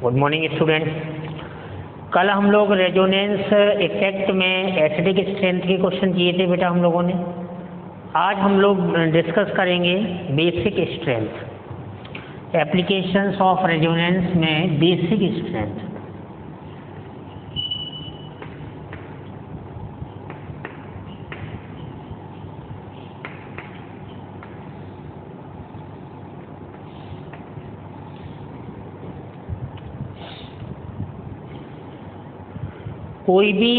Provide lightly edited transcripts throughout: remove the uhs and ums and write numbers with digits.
Good morning students. कल हम लोग रेजोनेंस इफेक्ट में एसिडिक स्ट्रेंथ के क्वेश्चन किए थे बेटा हम लोगों ने। आज हम लोग डिस्कस करेंगे basic strength, applications of resonance में बेसिक स्ट्रेंथ। कोई भी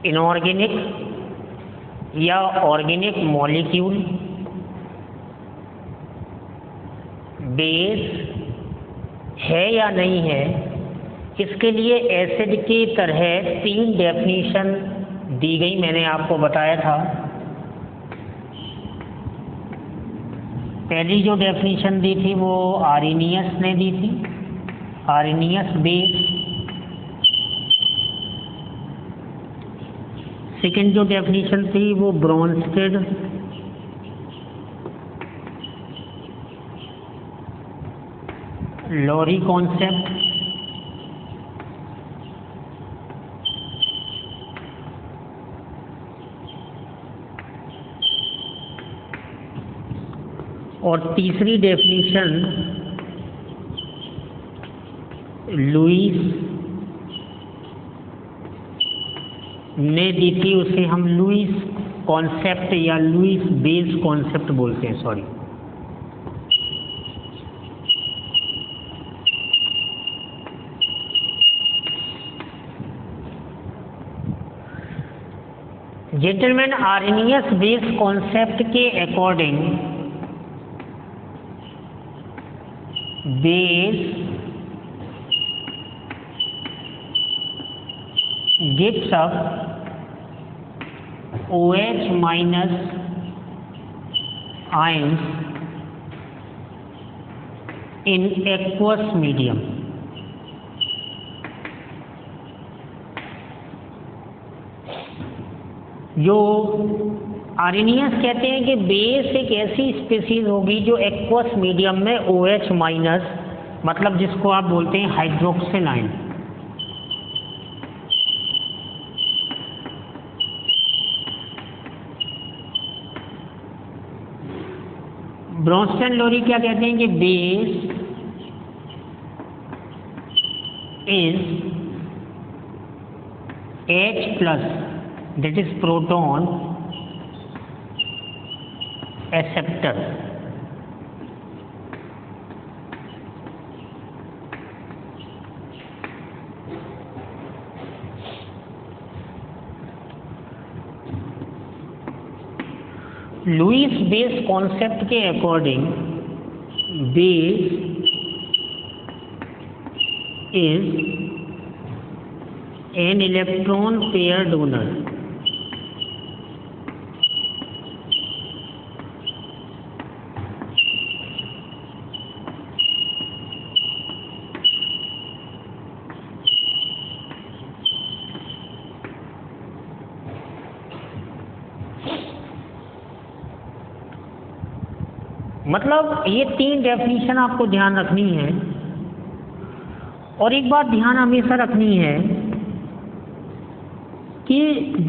इनऑर्गेनिक या ऑर्गेनिक मॉलिक्यूल बेस है या नहीं है, इसके लिए एसिड की तरह 3 डेफिनेशन दी गई। मैंने आपको बताया था। पहली जो डेफिनेशन दी थी वो आर्रेनियस ने दी थी, आर्रेनियस बेस। सेकेंड जो डेफिनेशन थी वो ब्रोंस्टेड, लॉरी कॉन्सेप्ट। और तीसरी डेफिनेशन लुईस ने दी थी, उसे हम लुईस कॉन्सेप्ट या लुईस बेस कॉन्सेप्ट बोलते हैं। सॉरी, जेंटलमैन, आर्रेनियस बेस कॉन्सेप्ट के according base gives up OH minus ions in aqueous medium। जो आर्रेनियस कहते हैं कि बेस एक ऐसी स्पीसीज होगी जो एक्वस मीडियम में OH माइनस, मतलब जिसको आप बोलते हैं हाइड्रोक्सिल आयन। ब्रोंस्टेड लोरी क्या कहते हैं कि base is H plus, that is proton acceptor. Lewis base concept के according base is an electron pair donor. मतलब ये 3 डेफिनेशन आपको ध्यान रखनी है। और एक बात ध्यान हमेशा रखनी है कि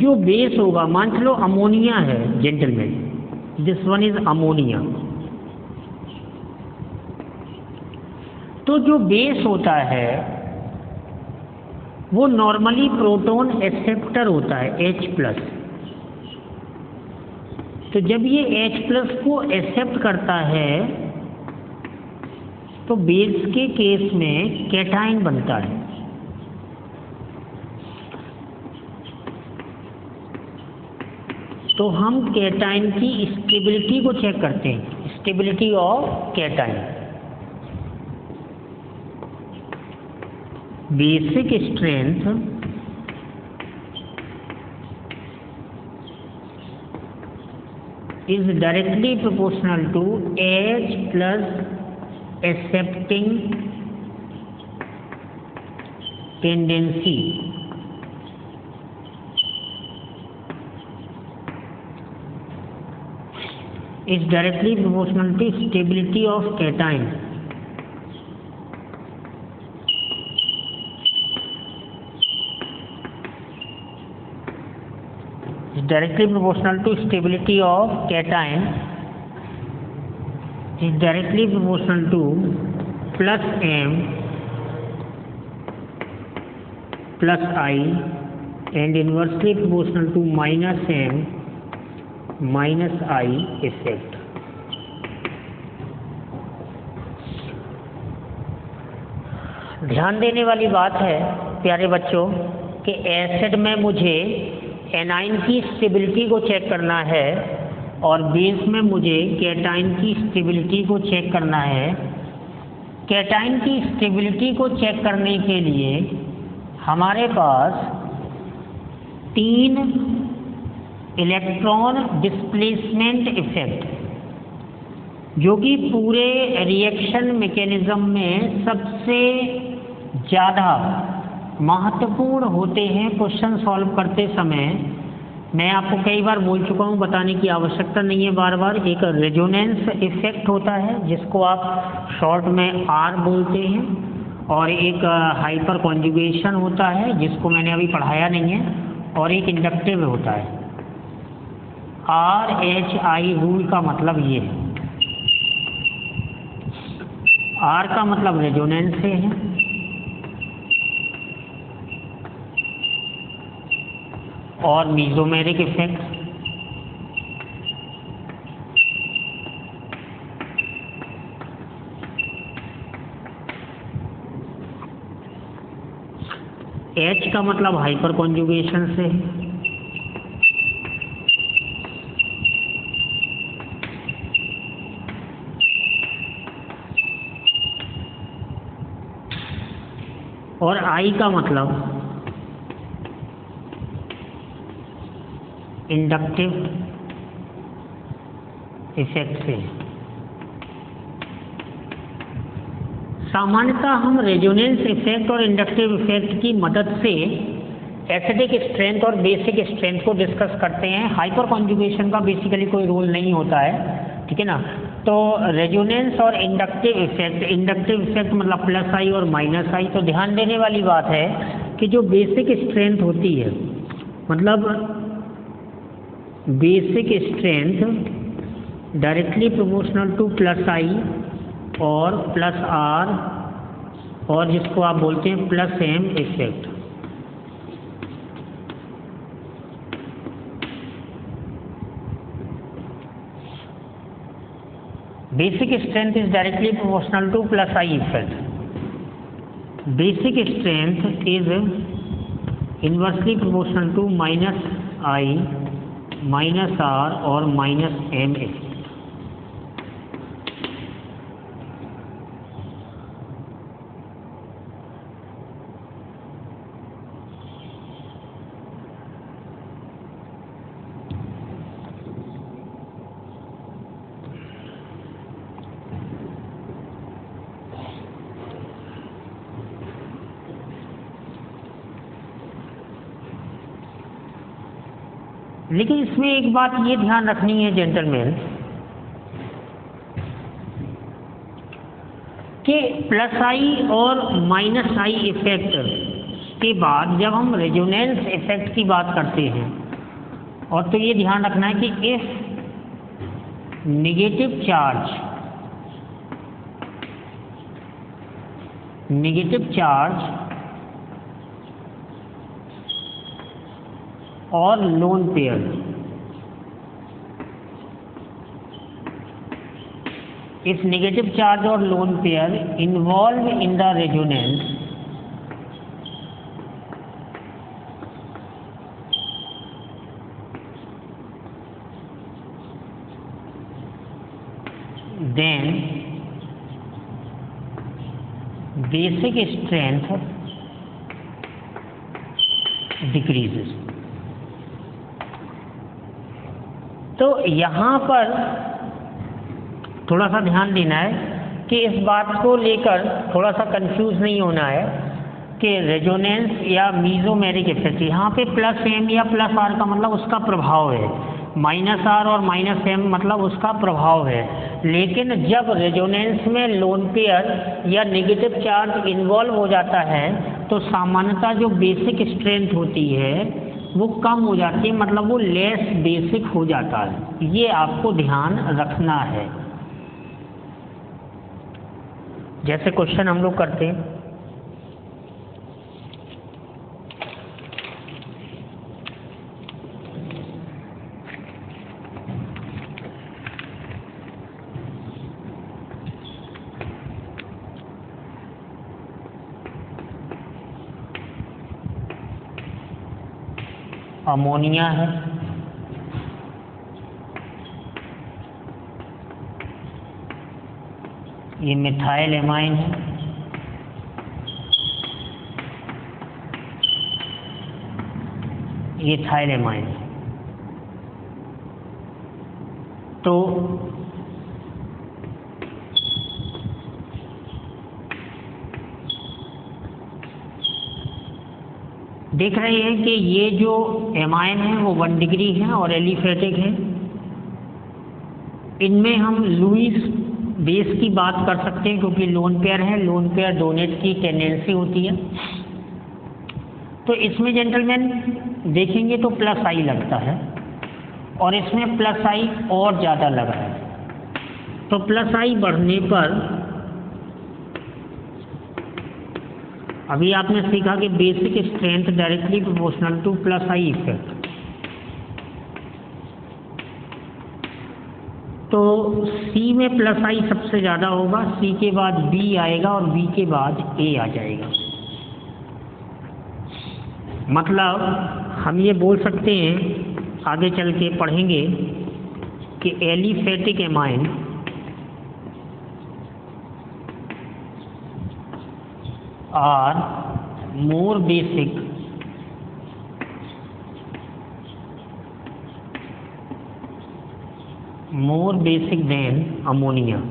जो बेस होगा, मान चलो अमोनिया है gentleman, this one is ammonia, तो जो बेस होता है वो नॉर्मली प्रोटॉन एक्सेप्टर होता है H प्लस। तो जब ये H प्लस को एक्सेप्ट करता है तो बेस के केस में कैटायन बनता है। तो हम कैटायन की स्टेबिलिटी को चेक करते हैं, stability of cation. Basic strength is directly proportional to H plus accepting tendency is directly proportional to stability of cation is directly proportional to stability of cation, is directly proportional to plus m plus I and inversely proportional to minus m minus I effect. ध्यान देने वाली बात है प्यारे बच्चों कि acid में मुझे एनाइन की स्टेबिलिटी को चेक करना है और बेस में मुझे कैटाइन की स्टेबिलिटी को चेक करना है। कैटाइन की स्टेबिलिटी को चेक करने के लिए हमारे पास 3 इलेक्ट्रॉन डिस्प्लेसमेंट इफेक्ट, जो कि पूरे रिएक्शन मैकेनिज्म में सबसे ज़्यादा महत्वपूर्ण होते हैं क्वेश्चन सॉल्व करते समय। मैं आपको कई बार बोल चुका हूँ, बताने की आवश्यकता नहीं है बार बार। एक रेजोनेंस इफेक्ट होता है जिसको आप शॉर्ट में आर बोलते हैं, और एक हाइपर कॉन्जुगेशन होता है जिसको मैंने अभी पढ़ाया नहीं है, और एक इंडक्टिव होता है। RHI रूल का मतलब ये है। R का मतलब रेजोनेंस से है, और मीजोमेरिक इफेक्ट, H का मतलब हाइपर कॉन्जुगेशन से है, और I का मतलब इंडक्टिव इफेक्ट से। सामान्यतः हम रेजोनेंस इफेक्ट और इंडक्टिव इफेक्ट की मदद से एसिडिक स्ट्रेंथ और बेसिक स्ट्रेंथ को डिस्कस करते हैं। हाइपर कॉन्जुगेशन का बेसिकली कोई रोल नहीं होता है, ठीक है ना। तो रेजोनेंस और इंडक्टिव इफेक्ट मतलब प्लस आई और माइनस आई। तो ध्यान देने वाली बात है कि जो बेसिक स्ट्रेंथ होती है, मतलब basic strength directly proportional to plus I और प्लस आर, और जिसको आप बोलते हैं plus M effect. Basic strength is directly proportional to plus I effect. Basic strength is inversely proportional to minus I minus R और minus M effect. लेकिन इसमें एक बात ये ध्यान रखनी है जेंटलमैन कि प्लस आई और माइनस आई इफेक्ट के बाद जब हम रेजोनेंस इफेक्ट की बात करते हैं, और तो ये ध्यान रखना है कि इफ नेगेटिव चार्ज और lone pair if negative charge or lone pair involved in the resonance, then basic strength decreases। तो यहाँ पर थोड़ा सा ध्यान देना है कि इस बात को लेकर थोड़ा सा कंफ्यूज नहीं होना है कि रेजोनेंस या मीजोमेरिक इफेक्ट, यहाँ पे प्लस एम या प्लस आर का मतलब उसका प्रभाव है, माइनस आर और माइनस एम मतलब उसका प्रभाव है। लेकिन जब रेजोनेंस में लोन पेयर या नेगेटिव चार्ज इन्वॉल्व हो जाता है तो सामान्यतः जो बेसिक स्ट्रेंथ होती है वो कम हो जाती है, मतलब वो लेस बेसिक हो जाता है। ये आपको ध्यान रखना है। जैसे क्वेश्चन हम लोग करते हैं, अमोनिया है, ये मिथाइल एमाइन है, ये इथाइल एमाइन है। तो देख रहे हैं कि ये जो एमाइन है वो 1 डिग्री है और एलिफेटिक है। इनमें हम लुईस बेस की बात कर सकते हैं क्योंकि लोन पेयर है, लोन पेयर डोनेट की टेंडेंसी होती है। तो इसमें जेंटलमैन देखेंगे तो प्लस आई लगता है और इसमें प्लस आई और ज़्यादा लगा है। तो प्लस आई बढ़ने पर अभी आपने सीखा कि basic strength directly proportional to plus I effect. तो C में प्लस आई सबसे ज़्यादा होगा, C के बाद B आएगा और B के बाद A आ जाएगा। मतलब हम ये बोल सकते हैं, आगे चल के पढ़ेंगे कि aliphatic amine are more basic than ammonia.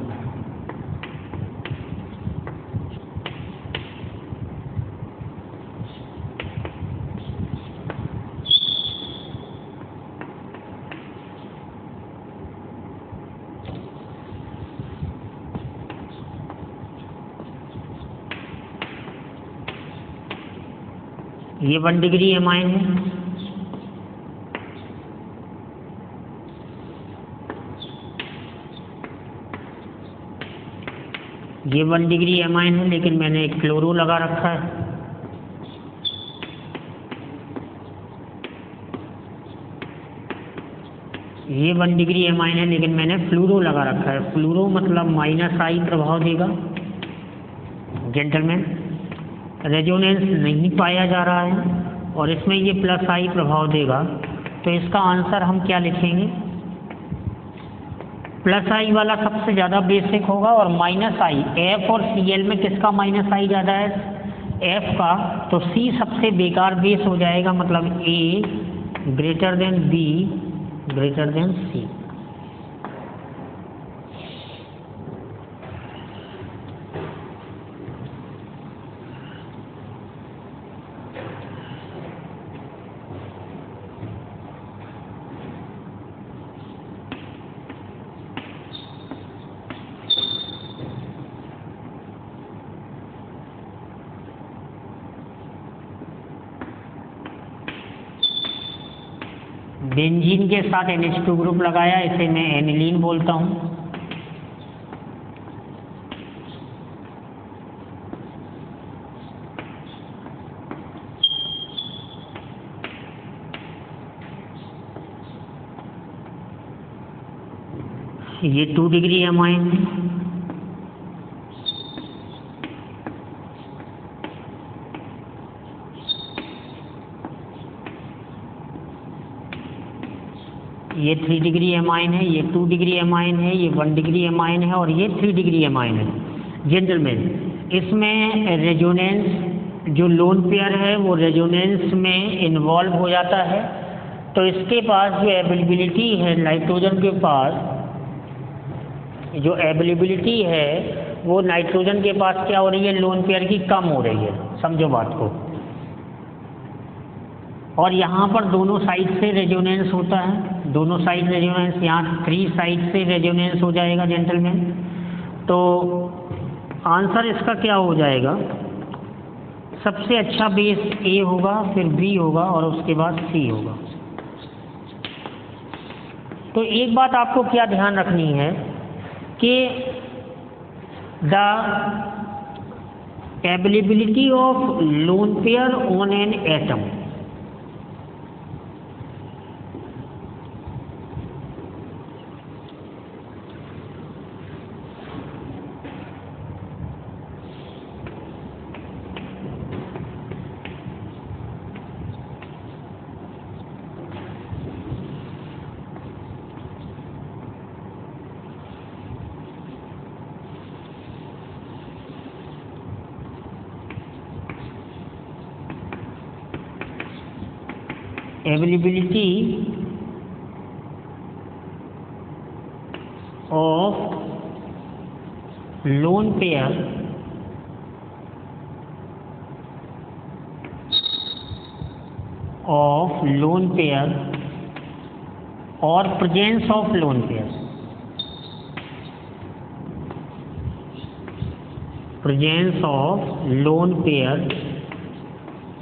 ये 1 डिग्री एमाइन है, ये 1 डिग्री एमाइन है लेकिन मैंने एक क्लोरो लगा रखा है। ये 1 डिग्री एमाइन है लेकिन मैंने फ्लूरो लगा रखा है। फ्लूरो मतलब माइनस आई प्रभाव देगा। जेंटलमैन रेजोनेंस नहीं पाया जा रहा है और इसमें ये प्लस आई प्रभाव देगा। तो इसका आंसर हम क्या लिखेंगे? प्लस आई वाला सबसे ज़्यादा बेसिक होगा और माइनस आई, एफ और Cl में किसका माइनस आई ज़्यादा है? एफ का। तो C सबसे बेकार बेस हो जाएगा, मतलब A greater than B greater than C। Benzene के साथ NH2 ग्रुप लगाया, इसे मैं एनिलीन बोलता हूँ। ये 2 डिग्री एमाइन है। ये 3 डिग्री एमाइन है, ये 2 डिग्री एमाइन है, ये 1 डिग्री एमाइन है और ये 3 डिग्री एमाइन है। जेंटलमैन इसमें रेजोनेंस जो लोन पेयर है वो रेजोनेंस में इन्वॉल्व हो जाता है। तो इसके पास जो अवेलेबिलिटी है नाइट्रोजन के पास, जो अवेलेबिलिटी है वो नाइट्रोजन के पास क्या हो रही है? लोन पेयर की कम हो रही है। समझो बात को। और यहाँ पर दोनों साइड से रेजोनेंस होता है, दोनों साइड रेजोनेंस, यहाँ 3 साइड से रेजोनेंस हो जाएगा जेंटलमैन। तो आंसर इसका क्या हो जाएगा? सबसे अच्छा बेस ए होगा, फिर बी होगा और उसके बाद सी होगा। तो एक बात आपको क्या ध्यान रखनी है कि the availability of lone pair on an atom availability of lone pair or presence of lone pair,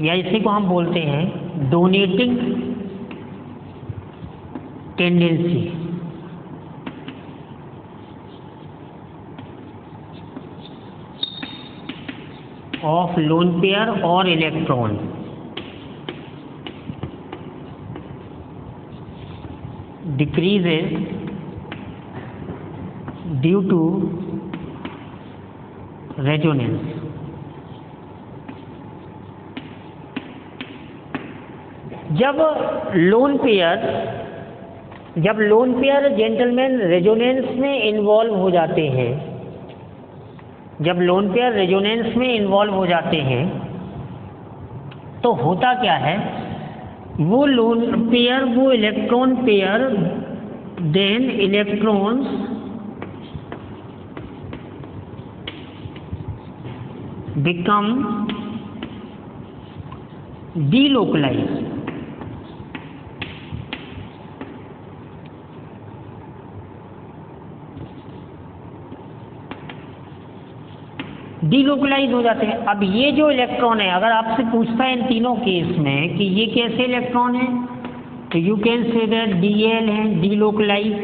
या इसी को हम बोलते हैं donating tendency of lone pair और electron decreases due to resonance. जब लोन पेयर जेंटलमैन रेजोनेंस में involve हो जाते हैं, तो होता क्या है, वो लोन पेयर, वो electron pair then electrons become delocalise. Delocalise हो जाते हैं। अब ये जो इलेक्ट्रॉन है, अगर आपसे पूछता है इन तीनों केस में कि ये कैसे इलेक्ट्रॉन है, तो you can say that Dl है डीलोकलाइज,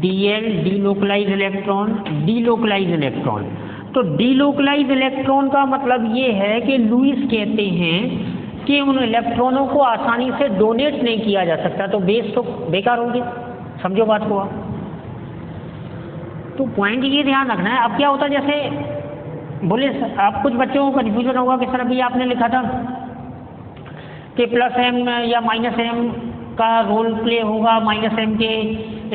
Dl डीलोकलाइज इलेक्ट्रॉन। तो डीलोकलाइज इलेक्ट्रॉन का मतलब ये है कि लुईस कहते हैं कि उन इलेक्ट्रॉनों को आसानी से डोनेट नहीं किया जा सकता, तो बेस तो बेकार होंगे। समझो बात को आप। तो पॉइंट ये ध्यान रखना है। अब क्या होता है, जैसे बोले आप, कुछ बच्चों को कन्फ्यूजन होगा कि सर अभी आपने लिखा था कि +m या -m का रोल प्ले होगा, -m के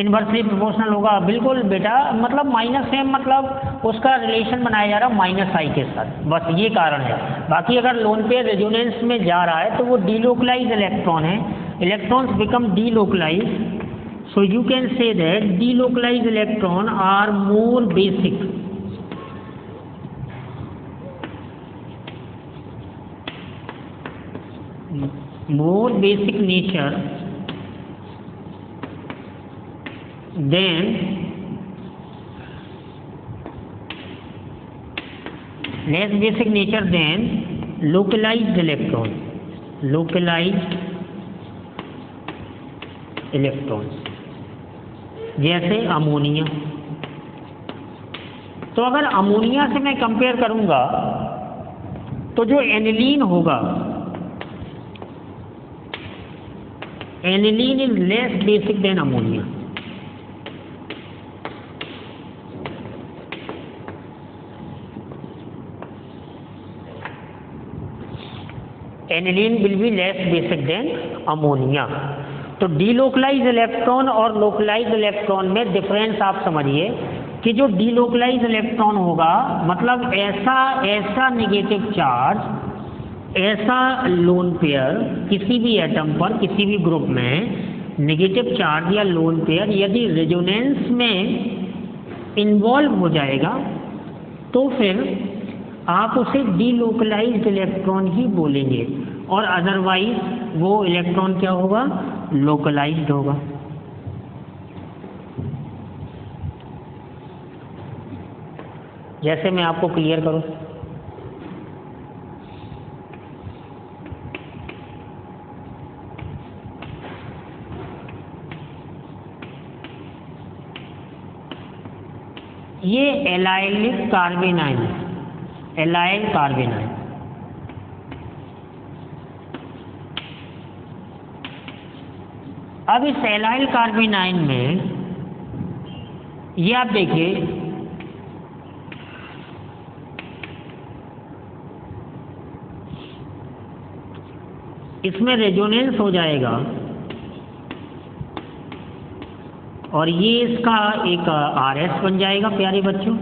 इन्वर्सली प्रोपोर्शनल होगा। बिल्कुल बेटा, मतलब -m मतलब उसका रिलेशन बनाया जा रहा है -i के साथ, बस ये कारण है। बाकी अगर लोन पेयर रेजोनेंस में जा रहा है तो वो डीलोकलाइज इलेक्ट्रॉन है, electrons become delocalize. So you can say that delocalize electron are more basic, nature than less basic nature than localized electrons, जैसे अमोनिया। तो अगर अमोनिया से मैं कंपेयर करूंगा तो जो एनिलीन होगा, aniline is less basic than ammonia. Aniline will be less basic than ammonia. तो डीलोकलाइज इलेक्ट्रॉन और लोकलाइज इलेक्ट्रॉन में डिफरेंस आप समझिए कि जो डीलोकलाइज इलेक्ट्रॉन होगा, मतलब ऐसा नेगेटिव चार्ज, ऐसा लोन पेयर किसी भी एटम पर, किसी भी ग्रुप में नेगेटिव चार्ज या लोन पेयर यदि रेजोनेंस में इन्वॉल्व हो जाएगा तो फिर आप उसे डीलोकलाइज्ड इलेक्ट्रॉन ही बोलेंगे, और अदरवाइज वो इलेक्ट्रॉन क्या होगा, लोकलाइज्ड होगा। जैसे मैं आपको क्लियर करूं, ये एलाइलिक कार्बेनाइन, एलाइल कार्बेनाइन। अब इस एलाइल कार्बेनाइन में ये आप देखिए, इसमें रेजोनेंस हो जाएगा और ये इसका एक RS बन जाएगा प्यारे बच्चों।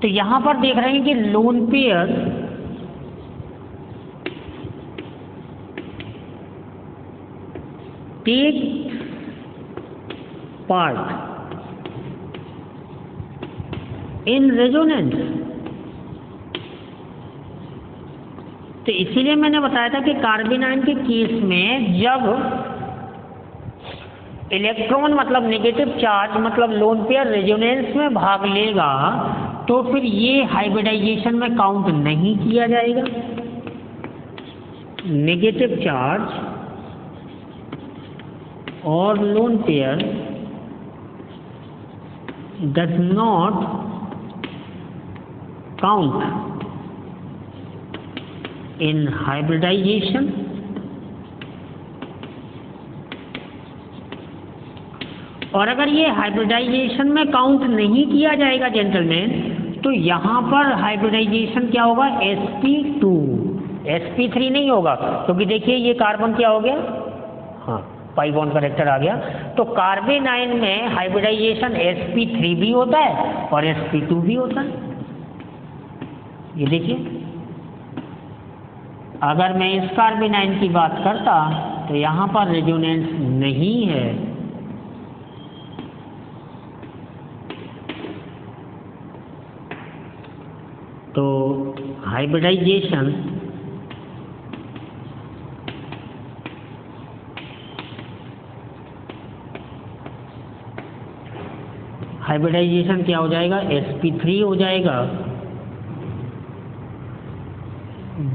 तो यहां पर देख रहे हैं कि lone pair take part in resonance. तो इसीलिए मैंने बताया था कि कार्बेनाइन के केस में जब इलेक्ट्रॉन मतलब नेगेटिव चार्ज मतलब लोन पेयर रेजोनेंस में भाग लेगा तो फिर ये हाइब्रिडाइजेशन में काउंट नहीं किया जाएगा। नेगेटिव चार्ज और lone pair does not count in hybridization. और अगर ये हाइब्रिडाइजेशन में काउंट नहीं किया जाएगा जेंटलमैन, तो यहां पर हाइब्रिडाइजेशन क्या होगा, sp2, sp3 नहीं होगा, क्योंकि देखिए ये कार्बन क्या हो गया, हाँ पाई बॉन्ड करेक्टर आ गया। तो कार्बेनाइन में हाइब्रिडाइजेशन sp3 भी होता है और sp2 भी होता है। ये देखिए, अगर मैं इस कार्बेनाइन की बात करता तो यहां पर रेजोनेंस नहीं है, तो हाइब्रिडाइजेशन क्या हो जाएगा, sp3 हो जाएगा।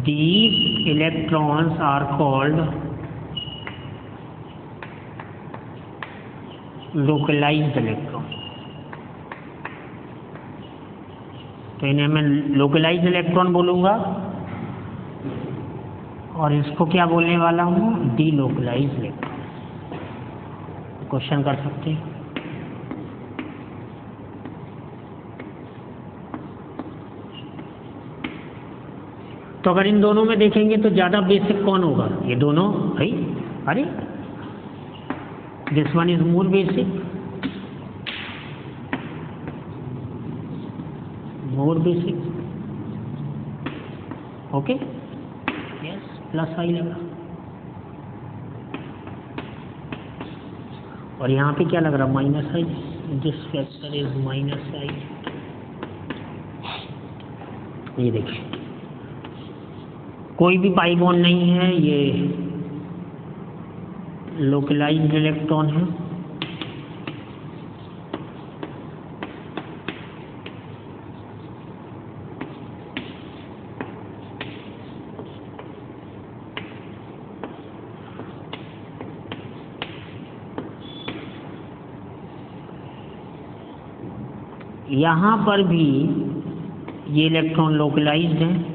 These electrons are called localized electrons। तो इन्हें मैं लोकलाइज्ड इलेक्ट्रॉन बोलूंगा और इसको क्या बोलने वाला हूँ, डीलोकलाइज्ड इलेक्ट्रॉन। क्वेश्चन कर सकते हैं। तो अगर इन दोनों में देखेंगे तो ज्यादा बेसिक कौन होगा, ये दोनों भाई। अरे this one is more basic, more basic. Okay, yes, plus I लगा। और यहाँ पे क्या लग रहा, minus I. This factor is minus I. ये देखिए कोई भी पाई बॉन्ड नहीं है, ये लोकलाइज्ड इलेक्ट्रॉन है। यहां पर भी ये इलेक्ट्रॉन लोकलाइज्ड है।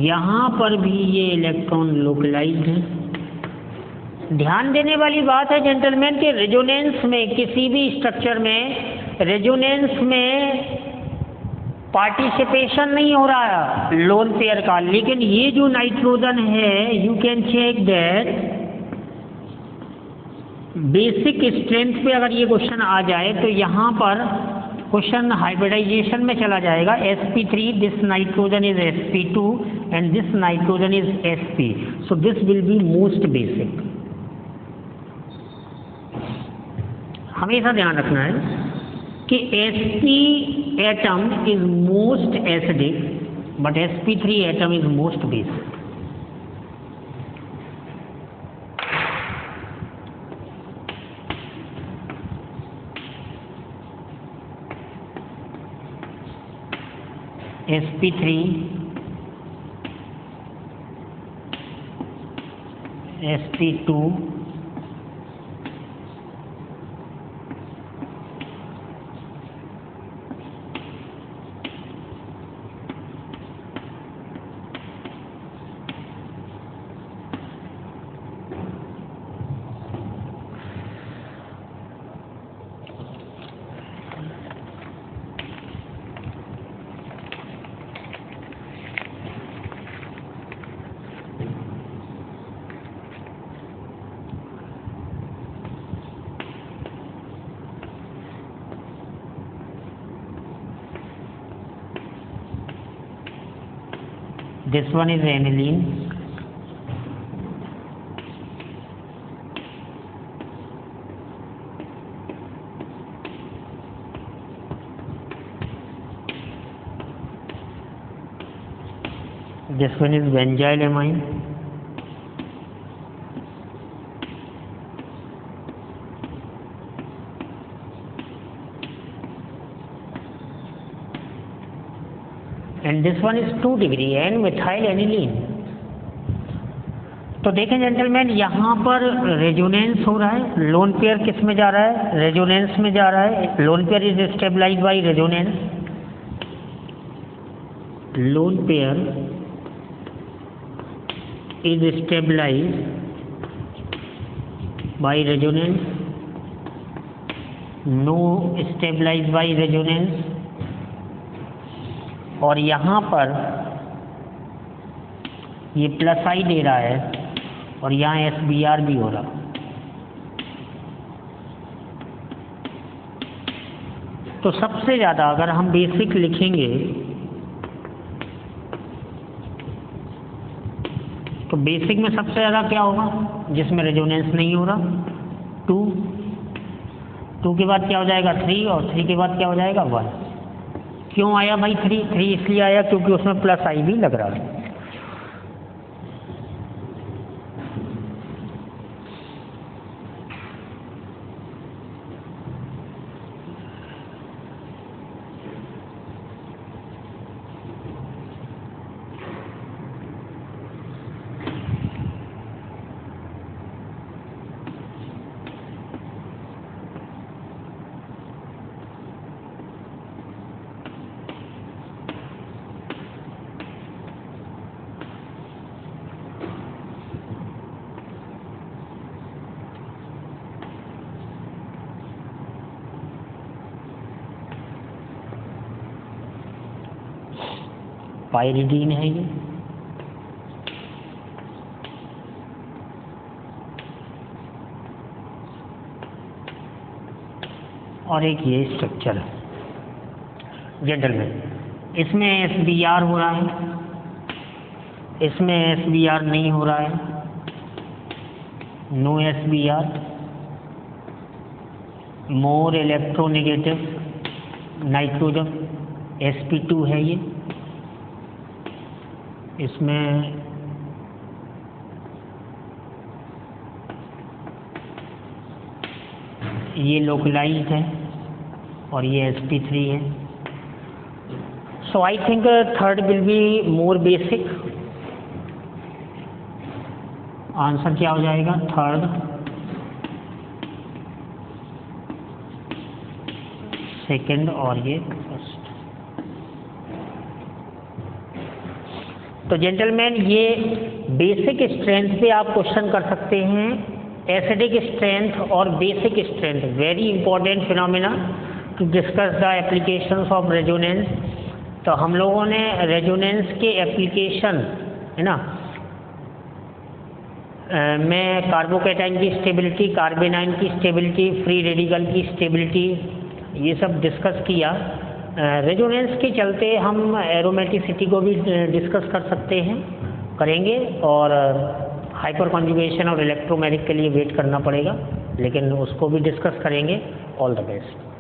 यहां पर भी ये इलेक्ट्रॉन लोकलाइज्ड है। ध्यान देने वाली बात है जेंटलमैन कि रेजोनेंस में, किसी भी स्ट्रक्चर में रेजोनेंस में पार्टिसिपेशन नहीं हो रहा है लोन पेयर का, लेकिन ये जो नाइट्रोजन है, you can check that basic strength पे अगर ये क्वेश्चन आ जाए तो यहाँ पर क्वेश्चन हाइब्रिडाइजेशन में चला जाएगा। sp3, this nitrogen is sp2 and this nitrogen is sp, so this will be most basic. हमेशा ध्यान रखना है कि sp atom is most acidic but sp3 atom is most basic। sp3 sp2 this one is aniline, this one is benzylamine, and this one is 2 degree and methyl aniline। तो देखें gentleman, यहाँ पर resonance हो रहा है, lone pair किस में जा रहा है, रेजोनेंस में जा रहा है। Lone pair is stabilized by resonance, lone pair is stabilized by resonance, no stabilized by resonance. और यहाँ पर ये प्लस आई दे रहा है और यहाँ SBr भी हो रहा। तो सबसे ज़्यादा अगर हम बेसिक लिखेंगे तो बेसिक में सबसे ज़्यादा क्या होगा जिसमें रेजोनेंस नहीं हो रहा, 2 के बाद क्या हो जाएगा 3 और 3 के बाद क्या हो जाएगा 1। क्यों आया भाई 3 इसलिए आया क्योंकि उसमें प्लस आई भी लग रहा है। पायरिडीन है ये, और एक ये स्ट्रक्चर है जेंटलमैन। इसमें SBr हो रहा है, इसमें SBr नहीं हो रहा है, no SBr, more electronegative nitrogen sp2 है ये। इसमें ये लोकलाइज्ड है और ये sp3 है। So I think third will be more basic. Answer क्या हो जाएगा थर्ड, सेकंड और ये फर्स्ट। तो जेंटलमैन ये बेसिक स्ट्रेंथ पे आप क्वेश्चन कर सकते हैं। एसिडिक स्ट्रेंथ और basic strength very important phenomena to discuss the applications of resonance. तो हम लोगों ने रेजोनेंस के एप्लीकेशन है ना में कार्बोकैटायन की स्टेबिलिटी, कार्बेनाइन की स्टेबिलिटी, फ्री रेडिकल की स्टेबिलिटी, ये सब डिस्कस किया। रेजोनेंस के चलते हम एरोमेटिसिटी को भी डिस्कस कर सकते हैं, करेंगे, और हाइपर कॉन्जुगेशन और इलेक्ट्रोमैग्नेटिक के लिए वेट करना पड़ेगा, लेकिन उसको भी डिस्कस करेंगे। All the best.